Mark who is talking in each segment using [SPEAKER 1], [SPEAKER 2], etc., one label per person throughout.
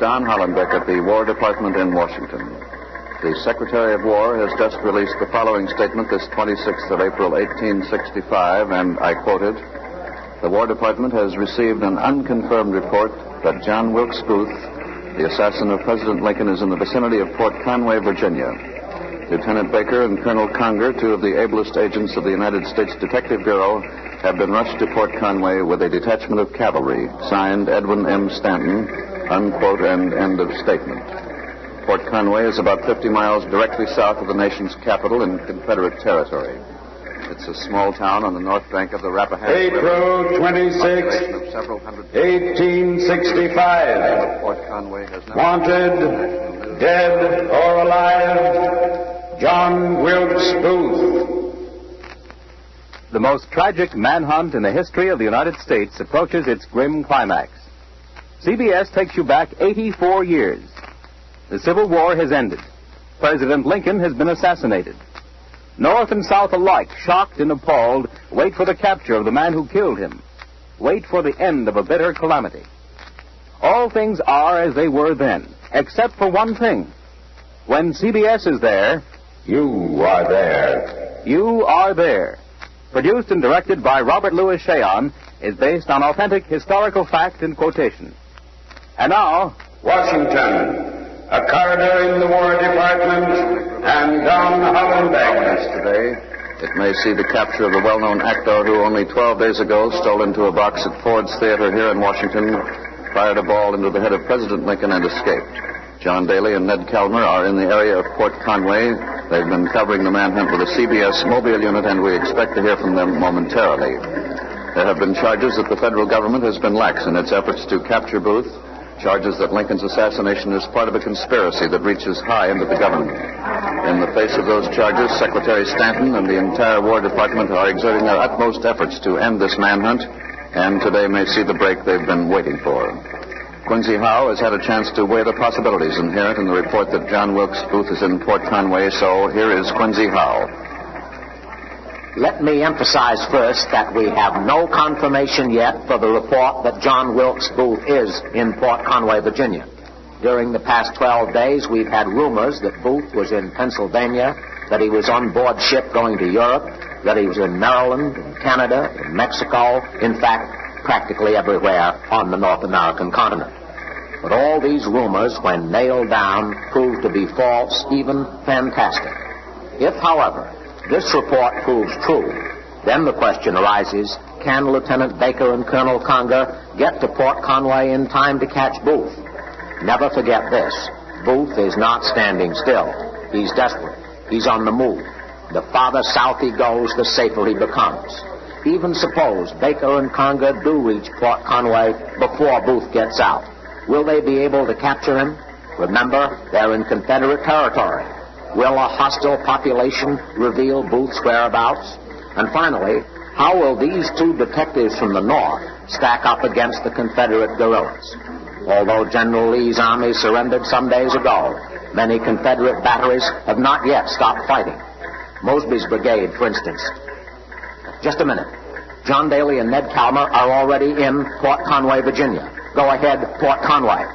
[SPEAKER 1] Don Hollenbeck at the War Department in Washington. The Secretary of War has just released the following statement this 26th of April, 1865, and I quote it. The War Department has received an unconfirmed report that John Wilkes Booth, the assassin of President Lincoln, is in the vicinity of Port Conway, Virginia. Lieutenant Baker and Colonel Conger, two of the ablest agents of the United States Detective Bureau, have been rushed to Port Conway with a detachment of cavalry. Signed, Edwin M. Stanton, unquote, and end of statement. Port Conway is about 50 miles directly south of the nation's capital in Confederate territory. It's a small town on the north bank of the Rappahannock
[SPEAKER 2] April 26, 1865.
[SPEAKER 1] Port Conway has never
[SPEAKER 2] Wanted, dead or alive, John Wilkes Booth.
[SPEAKER 3] The most tragic manhunt in the history of the United States approaches its grim climax. CBS takes you back 84 years. The Civil War has ended. President Lincoln has been assassinated. North and South alike, shocked and appalled, wait for the capture of the man who killed him. Wait for the end of a bitter calamity. All things are as they were then, except for one thing. When CBS is there,
[SPEAKER 2] you are there.
[SPEAKER 3] You are there. Produced and directed by Robert Louis Cheon, is based on authentic historical fact and quotation. And now,
[SPEAKER 2] Washington. A corridor in the War Department, and Don Hollenbeck.
[SPEAKER 1] Today, it may see the capture of the well-known actor who only 12 days ago stole into a box at Ford's Theater here in Washington, fired a ball into the head of President Lincoln, and escaped. John Daly and Ned Calmer are in the area of Port Conway. They've been covering the manhunt with a CBS mobile unit, and we expect to hear from them momentarily. There have been charges that the federal government has been lax in its efforts to capture Booth. Charges that Lincoln's assassination is part of a conspiracy that reaches high into the government. In the face of those charges, Secretary Stanton and the entire War Department are exerting their utmost efforts to end this manhunt, and today may see the break they've been waiting for. Quincy Howe has had a chance to weigh the possibilities inherent in the report that John Wilkes Booth is in Port Conway, so here is Quincy Howe.
[SPEAKER 4] Let me emphasize first that we have no confirmation yet for the report that John Wilkes Booth is in Port Conway, Virginia. During the past 12 days, we've had rumors that Booth was in Pennsylvania, that he was on board ship going to Europe, that he was in Maryland, in Canada, in Mexico, in fact, practically everywhere on the North American continent. But all these rumors, when nailed down, proved to be false, even fantastic. If, however, this report proves true, then the question arises, can Lieutenant Baker and Colonel Conger get to Port Conway in time to catch Booth? Never forget this. Booth is not standing still. He's desperate. He's on the move. The farther south he goes, the safer he becomes. Even suppose Baker and Conger do reach Port Conway before Booth gets out. Will they be able to capture him? Remember, they're in Confederate territory. Will a hostile population reveal Booth's whereabouts? And finally, how will these two detectives from the north stack up against the Confederate guerrillas? Although General Lee's army surrendered some days ago, many Confederate batteries have not yet stopped fighting. Mosby's brigade, for instance. Just a minute. John Daly and Ned Calmer are already in Port Conway, Virginia. Go ahead, Port Conway.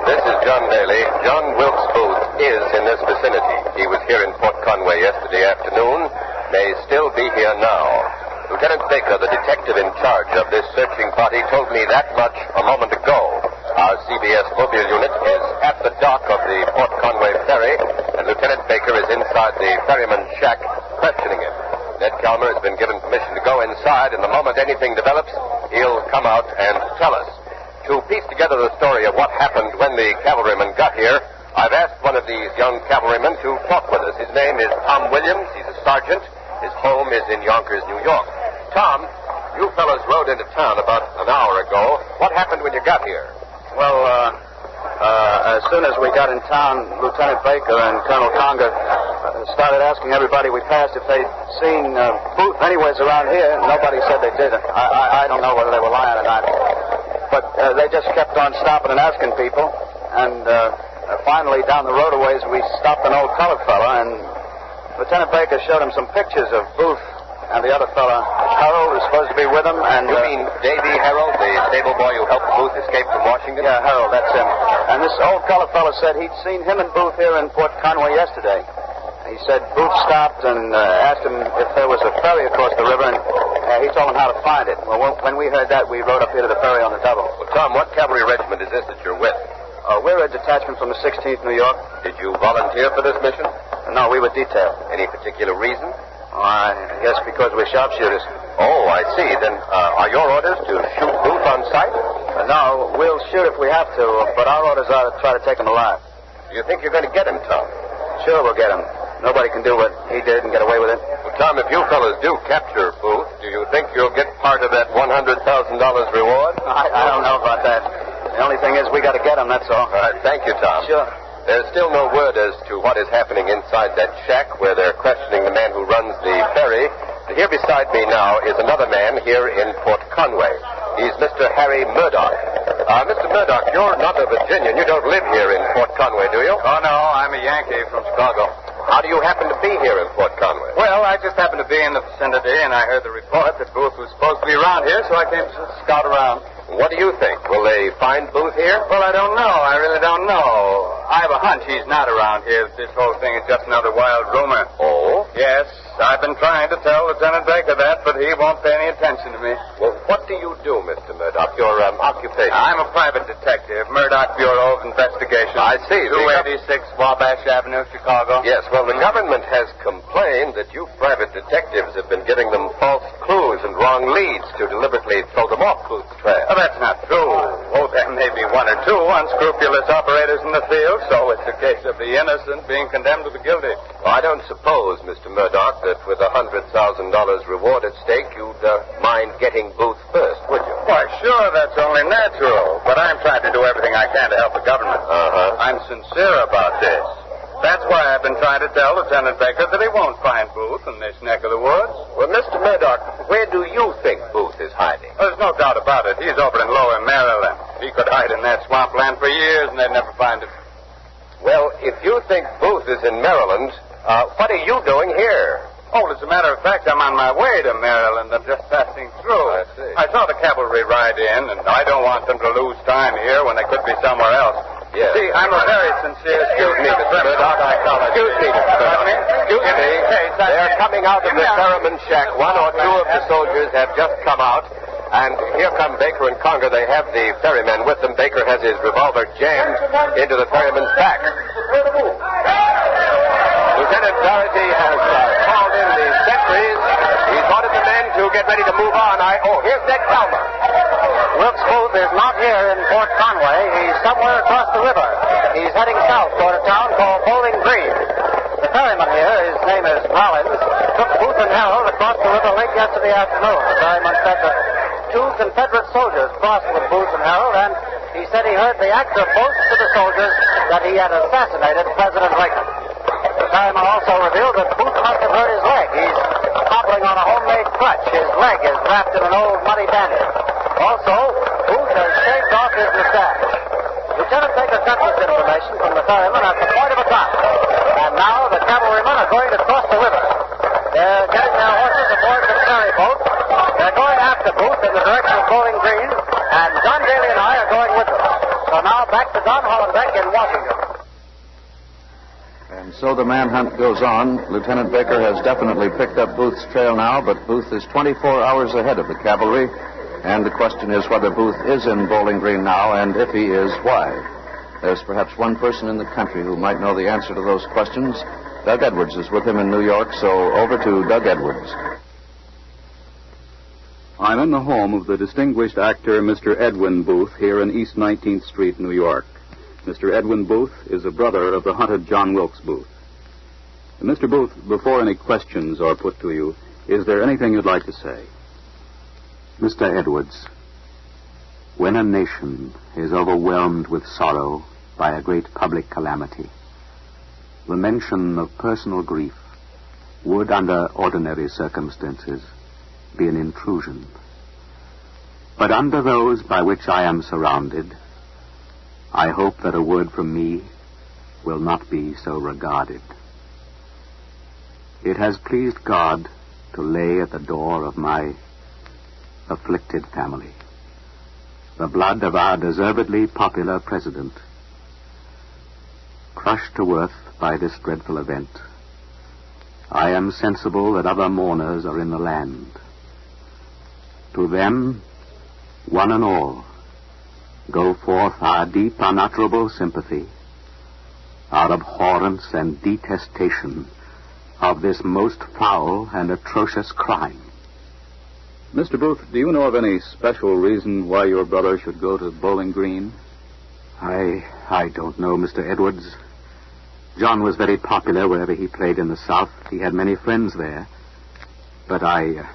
[SPEAKER 5] This is John Daly. John Wilkes Booth is in this vicinity. He was here in Port Conway yesterday afternoon, may still be here now. Lieutenant Baker, the detective in charge of this searching party, told me that much a moment ago. Our CBS mobile unit is at the dock of the Port Conway ferry, and Lieutenant Baker is inside the ferryman's shack questioning him. Ned Calmer has been given permission to go inside, and the moment anything develops, he'll come out and tell us. To piece together the story of what happened when the cavalrymen got here, I've asked one of these young cavalrymen to talk with us. His name is Tom Williams. He's a sergeant. His home is in Yonkers, New York. Tom, you fellows rode into town about an hour ago. What happened when you got here?
[SPEAKER 6] Well, as soon as we got in town, Lieutenant Baker and Colonel Conger started asking everybody we passed if they'd seen Booth anywheres around here. Nobody said they did. I don't know whether they were lying or not. But they just kept on stopping and asking people. And finally, down the road a ways, we stopped an old colored fella, and Lieutenant Baker showed him some pictures of Booth And the other fella, Harold, is supposed to be with him. And
[SPEAKER 5] You mean Davy Harold, the stable boy who helped Booth escape from Washington?
[SPEAKER 6] Yeah, Harold, that's him. And this old colored fella said he'd seen him and Booth here in Port Conway yesterday. He said Booth stopped and asked him if there was a ferry across the river, and he told him how to find it. Well, when we heard that, we rode up here to the ferry on the double.
[SPEAKER 5] Well, Tom, what cavalry regiment is this that you're with?
[SPEAKER 6] We're a detachment from the 16th New York.
[SPEAKER 5] Did you volunteer for this mission?
[SPEAKER 6] No, we were detailed.
[SPEAKER 5] Any particular reason?
[SPEAKER 6] I guess because we're sharpshooters.
[SPEAKER 5] Oh, I see. Then are your orders to shoot Booth on sight?
[SPEAKER 6] No, we'll shoot if we have to, but our orders are to try to take him alive.
[SPEAKER 5] Do you think you're going to get him, Tom?
[SPEAKER 6] Sure, we'll get him. Nobody can do what he did and get away with it.
[SPEAKER 5] Well, Tom, if you fellas do capture Booth, do you think you'll get part of that $100,000 reward?
[SPEAKER 6] I don't know about that. The only thing is we got to get him, that's all.
[SPEAKER 5] All right, thank you, Tom.
[SPEAKER 6] Sure.
[SPEAKER 5] There's still no word as to what is happening inside that shack where they're questioning the man who runs the ferry. But here beside me now is another man here in Port Conway. He's Mr. Harry Murdoch. Mr. Murdoch, you're not a Virginian. You don't live here in Port Conway, do you?
[SPEAKER 6] Oh, no, I'm a Yankee from Chicago.
[SPEAKER 5] How do you happen to be here in Port Conway?
[SPEAKER 6] Well, I just happened to be in the vicinity, and I heard the report that Booth was supposed to be around here, so I came to scout around.
[SPEAKER 5] What do you think? Will they find Booth here?
[SPEAKER 6] Well, I don't know. I really don't know. I have a hunch he's not around here. This whole thing is just another wild rumor.
[SPEAKER 5] Oh?
[SPEAKER 6] Yes, I've been trying to tell Lieutenant Baker that, but he won't pay any attention to me.
[SPEAKER 5] Well, what do you do, Mr. Murdoch? Your occupation?
[SPEAKER 6] I'm a private detective, Murdoch Bureau of Investigation.
[SPEAKER 5] I see.
[SPEAKER 6] 286 Wabash Avenue, Chicago.
[SPEAKER 5] Yes, well, the government has complained that you private detectives have been giving them false clues and wrong leads to deliberately throw them off Booth's trail.
[SPEAKER 6] Well, that's not true. Oh, there may be one or two unscrupulous operators in the field, so it's a case of the innocent being condemned to the guilty.
[SPEAKER 5] Well, I don't suppose, Mr. Murdoch, that with $100,000 reward at stake, you'd mind getting Booth first, would you?
[SPEAKER 6] Why, sure, that's only natural. But I'm trying to do everything I can to help the government. I'm sincere about this. That's why I've been trying to tell Lieutenant Baker that he won't find Booth in this neck of the woods.
[SPEAKER 5] Well, Mr. Murdoch, where do you think Booth is hiding?
[SPEAKER 6] There's no doubt about it. He's over in Lower Maryland. He could hide in that swampland for years, and they'd never find him.
[SPEAKER 5] Well, if you think Booth is in Maryland, what are you doing here?
[SPEAKER 6] Oh, as a matter of fact, I'm on my way to Maryland. I'm just passing through.
[SPEAKER 5] I see.
[SPEAKER 6] I saw the cavalry ride in, and I don't want them to lose time here when they could be somewhere else.
[SPEAKER 5] Yes.
[SPEAKER 6] See, I'm a very sincere...
[SPEAKER 5] Excuse me, Mr. Murdoch. Excuse me, Mr. Murdoch. Excuse me. They're coming out of the Ferryman shack. One or two of the soldiers have just come out. And here come Baker and Conger. They have the ferryman with them. Baker has his revolver jammed into the ferryman's back. Lieutenant Doherty has called in the sentries. He's ordered the men to get ready to move on. Here's Ned Calmer.
[SPEAKER 4] Wilkes Booth is not here in Port Conway. He's somewhere across the river. He's heading south toward a town called Bowling Green. The ferryman here, his name is Rollins, took Booth and Harold across the river late yesterday afternoon. The ferryman said that two Confederate soldiers crossed with Booth and Harold, and he said he heard the actor boast to the soldiers that he had assassinated President Lincoln. The ferryman also revealed that Booth must have hurt his leg. He's hobbling on a homemade crutch. His leg is wrapped in an old muddy bandage. Also, Booth has shaved off his mustache. Lieutenant Baker got this information from the ferryman at the point of a clock. And now the cavalrymen are going to cross the river. They're getting their horses aboard the ferry boat. They're going after Booth in the direction of Bowling Green, and John Daly and I are going with them. So now back to Don Hollenbeck in Washington.
[SPEAKER 1] And so the manhunt goes on. Lieutenant Baker has definitely picked up Booth's trail now, but Booth is 24 hours ahead of the cavalry. And the question is whether Booth is in Bowling Green now, and if he is, why? There's perhaps one person in the country who might know the answer to those questions. Doug Edwards is with him in New York, so over to Doug Edwards.
[SPEAKER 7] I'm in the home of the distinguished actor, Mr. Edwin Booth, here in East 19th Street, New York. Mr. Edwin Booth is a brother of the hunted John Wilkes Booth. Mr. Booth, before any questions are put to you, is there anything you'd like to say?
[SPEAKER 8] Mr. Edwards, when a nation is overwhelmed with sorrow by a great public calamity, the mention of personal grief would, under ordinary circumstances, be an intrusion. But under those by which I am surrounded, I hope that a word from me will not be so regarded. It has pleased God to lay at the door of my afflicted family. The blood of our deservedly popular president, crushed to earth by this dreadful event, I am sensible that other mourners are in the land. To them, one and all, go forth our deep, unutterable sympathy, our abhorrence and detestation of this most foul and atrocious crime.
[SPEAKER 7] Mr. Booth, do you know of any special reason why your brother should go to Bowling Green?
[SPEAKER 8] I don't know, Mr. Edwards. John was very popular wherever he played in the South. He had many friends there. But I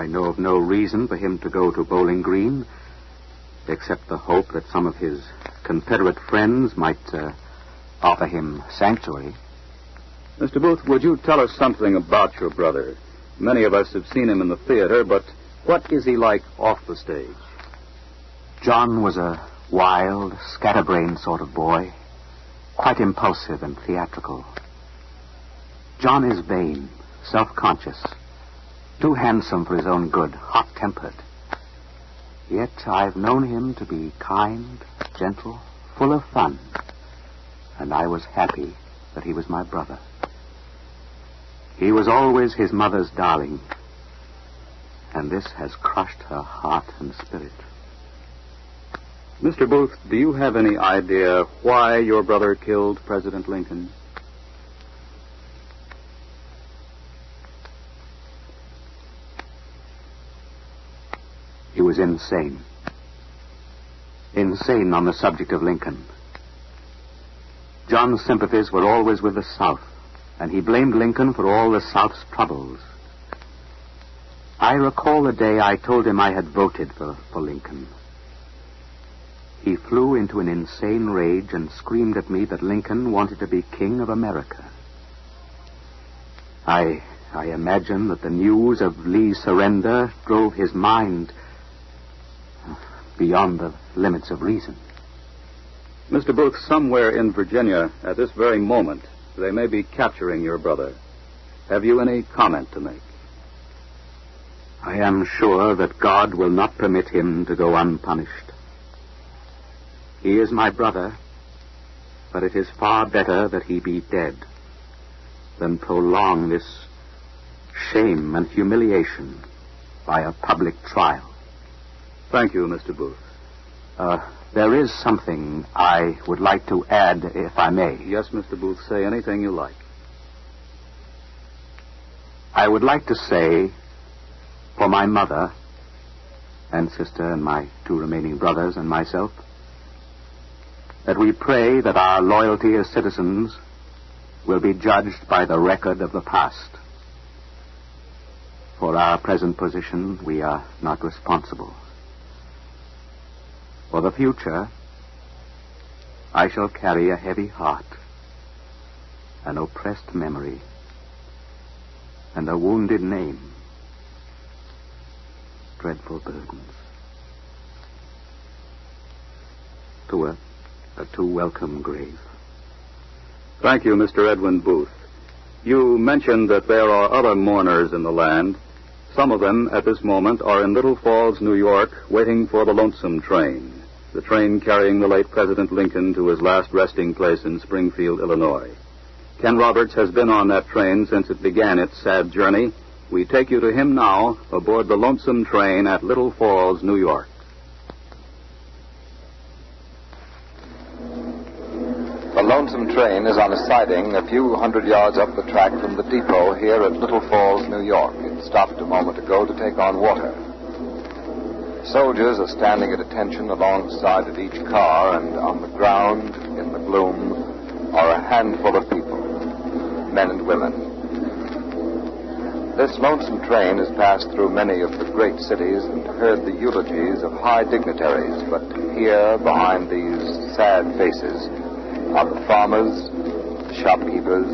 [SPEAKER 8] know of no reason for him to go to Bowling Green, except the hope that some of his Confederate friends might offer him sanctuary.
[SPEAKER 7] Mr. Booth, would you tell us something about your brother? Many of us have seen him in the theater, but what is he like off the stage?
[SPEAKER 8] John was a wild, scatterbrained sort of boy, quite impulsive and theatrical. John is vain, self-conscious, too handsome for his own good, hot-tempered. Yet I've known him to be kind, gentle, full of fun, and I was happy that he was my brother. He was always his mother's darling, and this has crushed her heart and spirit.
[SPEAKER 7] Mr. Booth, do you have any idea why your brother killed President Lincoln?
[SPEAKER 8] He was insane. Insane on the subject of Lincoln. John's sympathies were always with the South, and he blamed Lincoln for all the South's troubles. I recall the day I told him I had voted for Lincoln. He flew into an insane rage and screamed at me that Lincoln wanted to be king of America. I imagine that the news of Lee's surrender drove his mind beyond the limits of reason.
[SPEAKER 7] Mr. Booth, somewhere in Virginia, at this very moment, they may be capturing your brother. Have you any comment to make?
[SPEAKER 8] I am sure that God will not permit him to go unpunished. He is my brother, but it is far better that he be dead than prolong this shame and humiliation by a public trial.
[SPEAKER 7] Thank you, Mr. Booth.
[SPEAKER 8] There is something I would like to add, if I may.
[SPEAKER 7] Yes, Mr. Booth, say anything you like.
[SPEAKER 8] I would like to say, for my mother and sister and my two remaining brothers and myself, that we pray that our loyalty as citizens will be judged by the record of the past. For our present position, we are not responsible. For the future, I shall carry a heavy heart, an oppressed memory, and a wounded name. Dreadful burdens. To a too welcome grave.
[SPEAKER 7] Thank you, Mr. Edwin Booth. You mentioned that there are other mourners in the land. Some of them, at this moment, are in Little Falls, New York, waiting for the lonesome train, the train carrying the late President Lincoln to his last resting place in Springfield, Illinois. Ken Roberts has been on that train since it began its sad journey. We take you to him now aboard the lonesome train at Little Falls, New York.
[SPEAKER 1] The lonesome train is on a siding a few hundred yards up the track from the depot here at Little Falls, New York. It stopped a moment ago to take on water. Soldiers are standing at attention alongside of each car, and on the ground, in the gloom, are a handful of people, men and women. This lonesome train has passed through many of the great cities and heard the eulogies of high dignitaries, but here, behind these sad faces, are the farmers, the shopkeepers,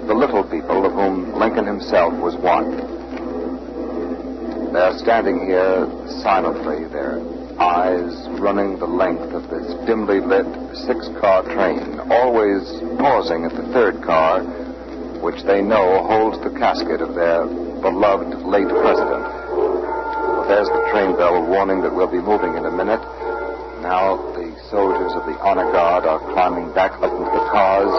[SPEAKER 1] the little people of whom Lincoln himself was one. They are standing here silently, their eyes running the length of this dimly lit six-car train, always pausing at the third car, which they know holds the casket of their
[SPEAKER 9] beloved late president. Well, there's the train bell warning that we'll be moving in a minute. Now the soldiers of the honor guard are climbing back up into the cars,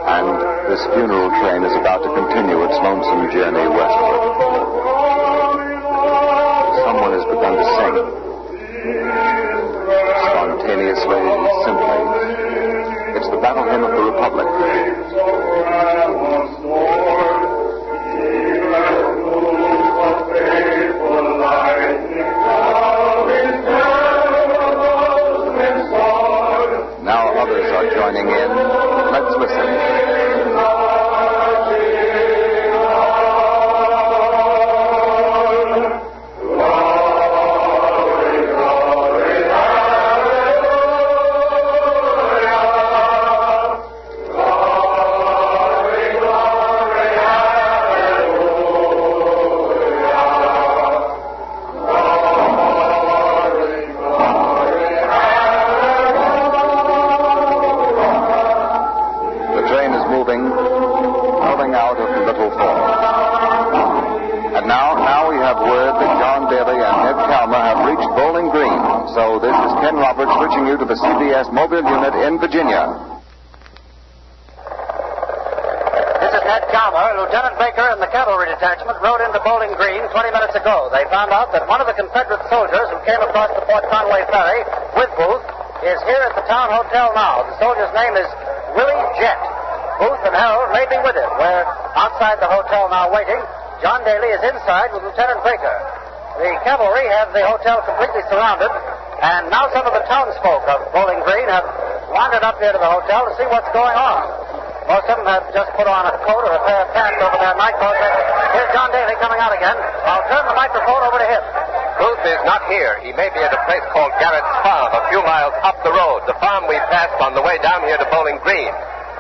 [SPEAKER 9] and this funeral train is about to continue its lonesome journey westward. Someone has begun to sing. Spontaneously, simply. It's the battle hymn of the Republic. Now others are joining in. Let's listen. To the CBS mobile unit in Virginia.
[SPEAKER 10] This is Ned Calmer. Lieutenant Baker and the cavalry detachment rode into Bowling Green 20 minutes ago. They found out that one of the Confederate soldiers who came across the Port Conway ferry with Booth is here at the town hotel now. The soldier's name is Willie Jett. Booth and Harold may be with him. We're outside the hotel now waiting. John Daly is inside with Lieutenant Baker. The cavalry have the hotel completely surrounded. And now some of the townsfolk of Bowling Green have wandered up here to the hotel to see what's going on. Most of them have just put on a coat or a pair of pants over their nightcoats. Here's John Daly coming out again. I'll turn the microphone over to him.
[SPEAKER 5] Booth is not here. He may be at a place called Garrett's Farm, a few miles up the road. The farm we passed on the way down here to Bowling Green.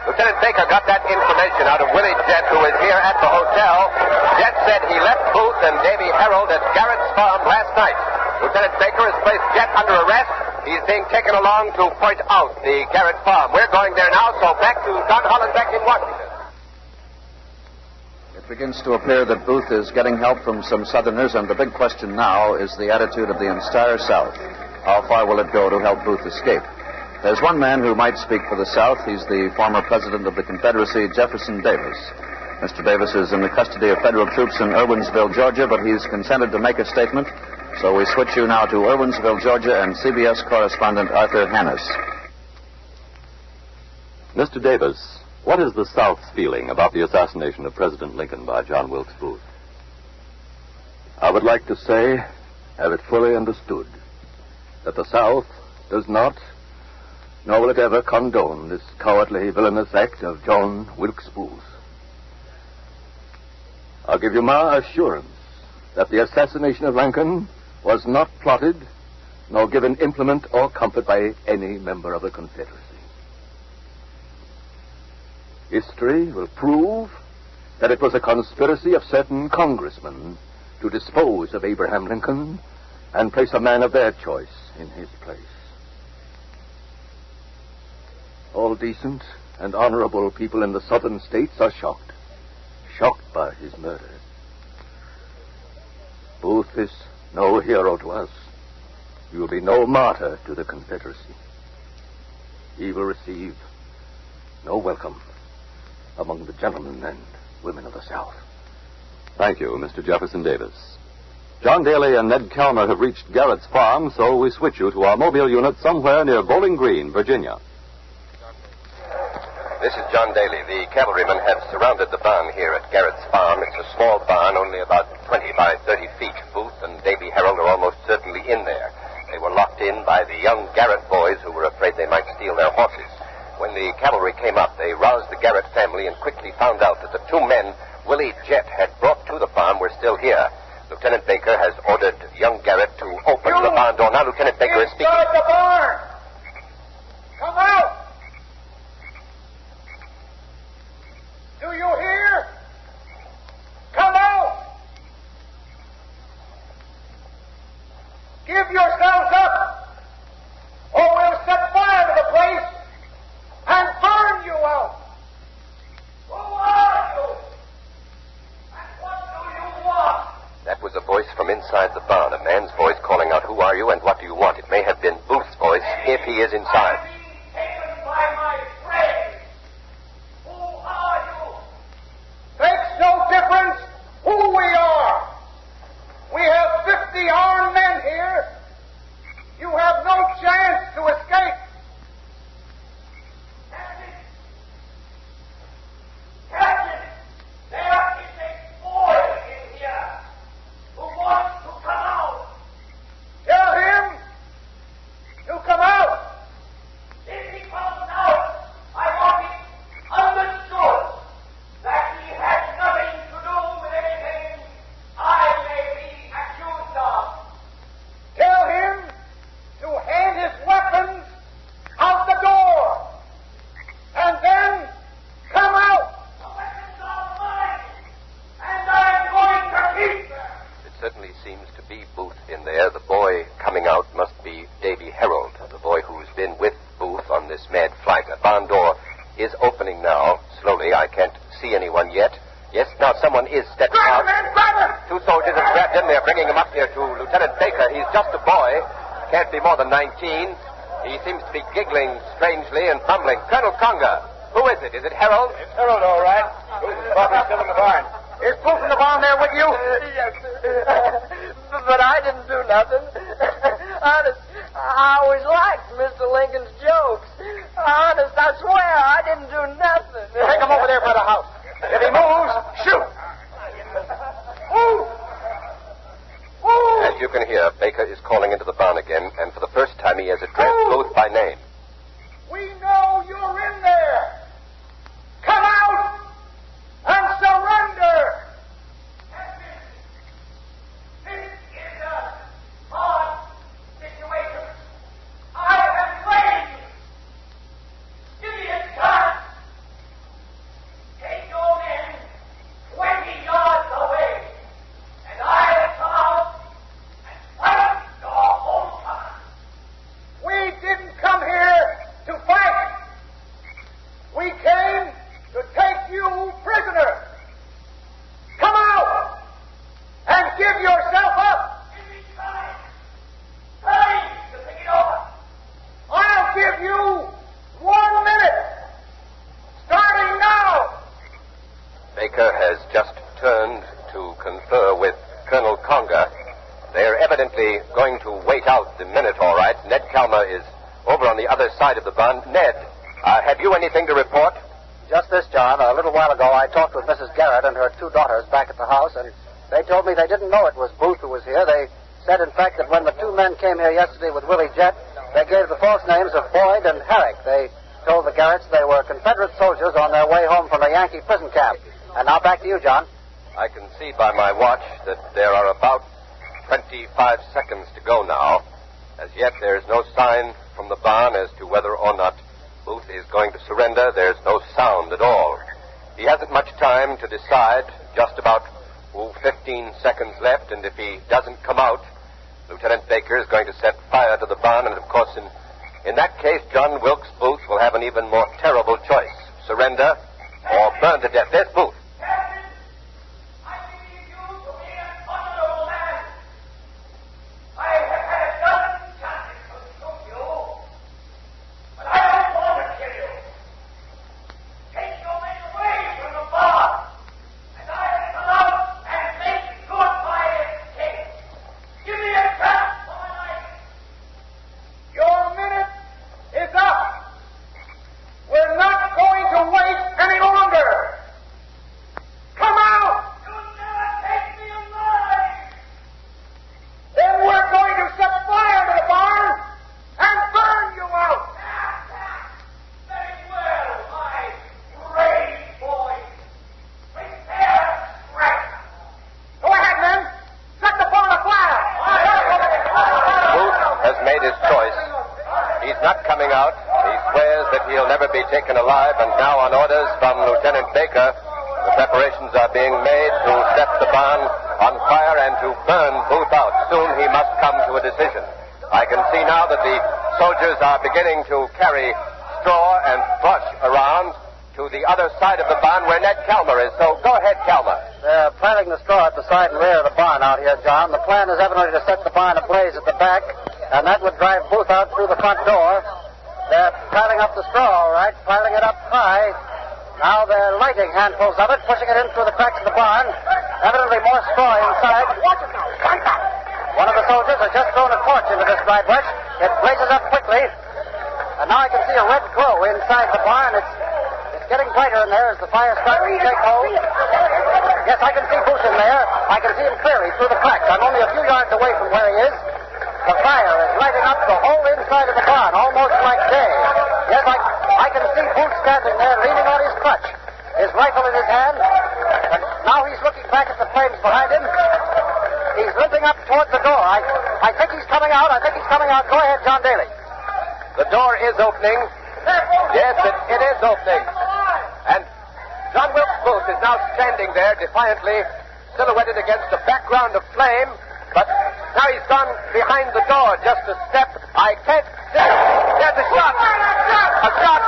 [SPEAKER 5] Lieutenant Baker got that information out of Willie Jett, who is here at the hotel. Jett said he left Booth and Davy Harold at Garrett's Farm last night. Lieutenant Baker has placed Jett under arrest. He's being taken along to point out the Garrett Farm. We're going there now, so back to Don Hollenbeck in Washington.
[SPEAKER 1] It begins to appear that Booth is getting help from some Southerners, and the big question now is the attitude of the entire South. How far will it go to help Booth escape? There's one man who might speak for the South. He's the former president of the Confederacy, Jefferson Davis. Mr. Davis is in the custody of federal troops in Irwinsville, Georgia, but he's consented to make a statement. So we switch you now to Irwinsville, Georgia, and CBS correspondent Arthur Hannes.
[SPEAKER 11] Mr. Davis, what is the South's feeling about the assassination of President Lincoln by John Wilkes Booth?
[SPEAKER 12] I would like to say, have it fully understood, that the South does not, nor will it ever condone this cowardly, villainous act of John Wilkes Booth. I'll give you my assurance that the assassination of Lincoln was not plotted, nor given implement or comfort by any member of the Confederacy. History will prove that it was a conspiracy of certain congressmen to dispose of Abraham Lincoln and place a man of their choice in his place. All decent and honorable people in the southern states are shocked by his murder. Booth is no hero to us. He will be no martyr to the Confederacy. He will receive no welcome among the gentlemen and women of the South.
[SPEAKER 11] Thank you, Mr. Jefferson Davis. John Daly and Ned Calmer have reached Garrett's Farm, so we switch you to our mobile unit somewhere near Bowling Green, Virginia.
[SPEAKER 5] This is John Daly. The cavalrymen have surrounded the barn here at Garrett's Farm. It's a small barn, only about 20 by 30 feet. Booth and Davy Harold are almost certainly in there. They were locked in by the young Garrett boys who were afraid they might steal their horses. When the cavalry came up, they roused the Garrett family and quickly found out that the two men Willie Jett had brought to the farm were still here. Lieutenant Baker has ordered young Garrett to open the barn door. Now Lieutenant Baker is speaking.
[SPEAKER 10] Inside the barn! Come out! Do you hear? Come out! Give yourselves up, or we'll set fire to the place and burn you out. Who are you? And what do you want?
[SPEAKER 5] this mad flight. A barn door is opening now, slowly. I can't see anyone yet. Yes, now someone is stepping out. Two soldiers have grabbed him. They're bringing him up here to Lieutenant Baker. He's just a boy. Can't be more than 19. He seems to be giggling strangely and fumbling. Colonel Conger, who is it? Is it Harold?
[SPEAKER 6] It's Harold, all right. Booth's probably still in the barn.
[SPEAKER 10] Is Booth in the barn there with you?
[SPEAKER 13] Yes, but I didn't do nothing. Honest, I always liked Mr. Lincoln's jokes. Honest, I swear I didn't do nothing.
[SPEAKER 10] Take him over there by the house. If he moves, shoot. Move.
[SPEAKER 5] As you can hear, Baker is calling into the barn again, and for the first time he has addressed Booth by name.
[SPEAKER 10] We know you're in there. Come out and surrender. This is a hard situation. I have waited. Give me a chance. Take your men 20 yards away, and I'll come out and fight your homecoming. We didn't come here to fight. We came to take you prisoner. Come out and give yourself up. Give me time. Time to think it over. I'll give you 1 minute. Starting now.
[SPEAKER 5] Baker has just turned to confer with Colonel Conger. They are evidently going to wait out the minute, all right. Ned Calmer is over on the other side of the barn. Ned, have you anything to report?
[SPEAKER 10] Just this, John. A little while ago, I talked with Mrs. Garrett and her 2 daughters back at the house, and they told me they didn't know it was Booth who was here. They said, in fact, that when the 2 men came here yesterday with Willie Jett, they gave the false names of Boyd and Herrick. They told the Garretts they were Confederate soldiers on their way home from a Yankee prison camp. And now back to you, John.
[SPEAKER 5] I can see by my watch that there are about 25 seconds to go now. As yet, there is no sign from the barn as to whether or not Booth is going to surrender. There's no sound at all. He hasn't much time to decide. Just about 15 seconds left, and if he doesn't come out, Lieutenant Baker is going to set fire to the barn, and of course, in that case, John Wilkes Booth will have an even more terrible choice: surrender or burn to death. There's Booth. Taken alive, and now on orders from Lieutenant Baker, the preparations are being made to set the barn on fire and to burn Booth out. Soon he must come to a decision. I can see now that the soldiers are beginning to carry straw and brush around to the other side of the barn where Ned Calmer is. So go ahead, Calmer.
[SPEAKER 10] They're piling the straw at the side and rear of the barn out here, John. The plan is evidently to set the barn ablaze at the back, and that would drive Booth out through the front door. They're piling up the straw, all right, piling it up high. Now they're lighting handfuls of it, pushing it in through the cracks of the barn. Evidently more straw inside. One of the soldiers has just thrown a torch into this dry brush. It blazes up quickly. And now I can see a red glow inside the barn. It's getting brighter in there as the fire starts to take hold. Yes, I can see Booth in there. I can see him clearly through the cracks. I'm only a few yards away from where he is. The fire is lighting up the whole inside of the barn, almost like day. Yes, I can see Booth standing there, leaning on his crutch, his rifle in his hand, and now he's looking back at the flames behind him. He's limping up toward the door. I think he's coming out. Go ahead, John Daly.
[SPEAKER 5] The door is opening. Yes, it is opening. And John Wilkes Booth is now standing there defiantly, silhouetted against a background of flame. But now he's gone behind the door just a step. I can't see. Ned There's a shot. A shot.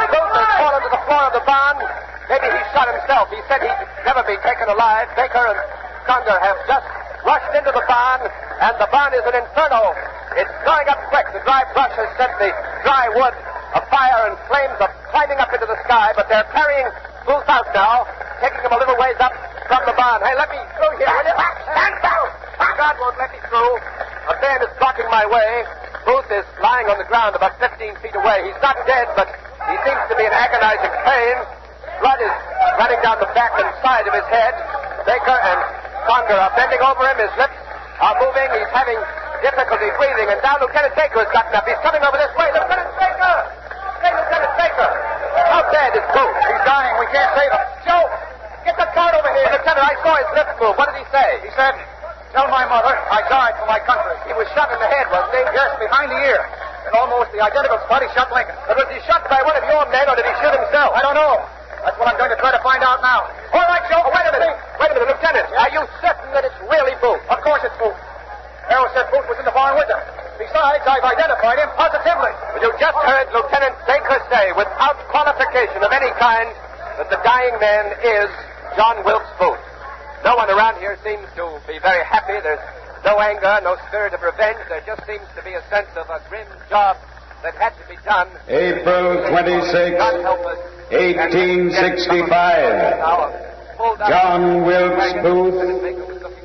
[SPEAKER 5] Booth has fallen to the floor of the barn. Maybe he shot himself. He said he'd never be taken alive. Baker and Conger have just rushed into the barn, and the barn is an inferno. It's going up quick. The dry brush has set the dry wood afire, and flames are climbing up into the sky, but they're carrying Booth out now, taking him a little ways up from the barn. Hey, let me through here, will you? Stand down! God won't let me through. A man is blocking my way. Booth is lying on the ground about 15 feet away. He's not dead, but he seems to be in agonizing pain. Blood is running down the back and side of his head. Baker and Conger are bending over him. His lips are moving. He's having difficulty breathing. And now Lieutenant Baker has gotten up. He's coming over this way. Lieutenant Baker! Hey, Lieutenant Baker! How bad is Booth? He's dying. We can't save him. Joe, get the cart over here. Lieutenant, I saw his lips move. What did he say? He said, "Tell my mother I died for my country." He was shot in the head, wasn't he? Yes, behind the ear. And almost the identical spot he shot Lincoln. But was he shot by one of your men, or did he shoot himself? I don't know. That's what I'm going to try to find out now. All right, Joe. Wait a minute. Wait a minute, Lieutenant. Are you certain that it's really Booth? Of course it's Booth. Harold said Booth was in the barn with them. Besides, I've identified him positively. Well, you just heard Lieutenant Baker say, without qualification of any kind, that the dying man is John Wilkes Booth. No one around here seems to be very happy. There's no anger, no spirit of revenge. There just seems to be a sense of a grim job that had to be done.
[SPEAKER 2] April 26, 1865. John Wilkes Booth,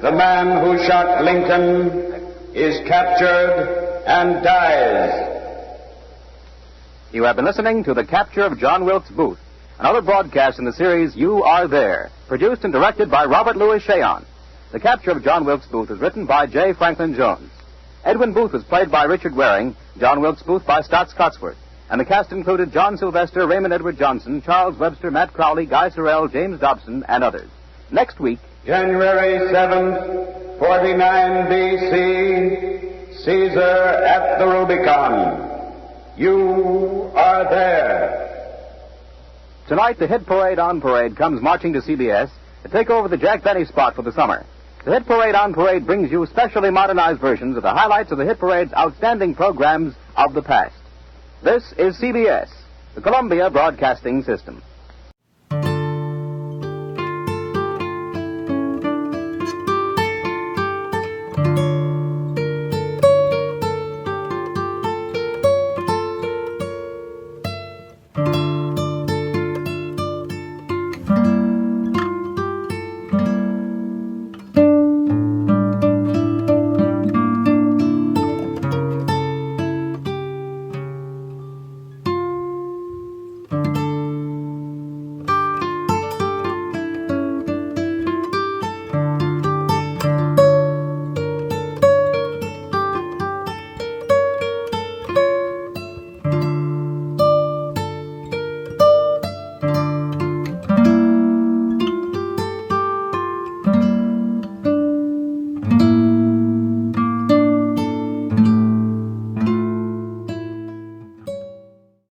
[SPEAKER 2] the man who shot Lincoln, is captured and dies.
[SPEAKER 3] You have been listening to The Capture of John Wilkes Booth, another broadcast in the series You Are There, produced and directed by Robert Louis Cheon. The Capture of John Wilkes Booth was written by J. Franklin Jones. Edwin Booth was played by Richard Waring, John Wilkes Booth by Stott Scotsworth, and the cast included John Sylvester, Raymond Edward Johnson, Charles Webster, Matt Crowley, Guy Sorrell, James Dobson, and others. Next week,
[SPEAKER 2] January 7th, 49 B.C., Caesar at the Rubicon. You are there.
[SPEAKER 3] Tonight, the hit Parade on Parade comes marching to CBS to take over the Jack Benny spot for the summer. The Hit Parade on Parade brings you specially modernized versions of the highlights of the Hit Parade's outstanding programs of the past. This is CBS, the Columbia Broadcasting System.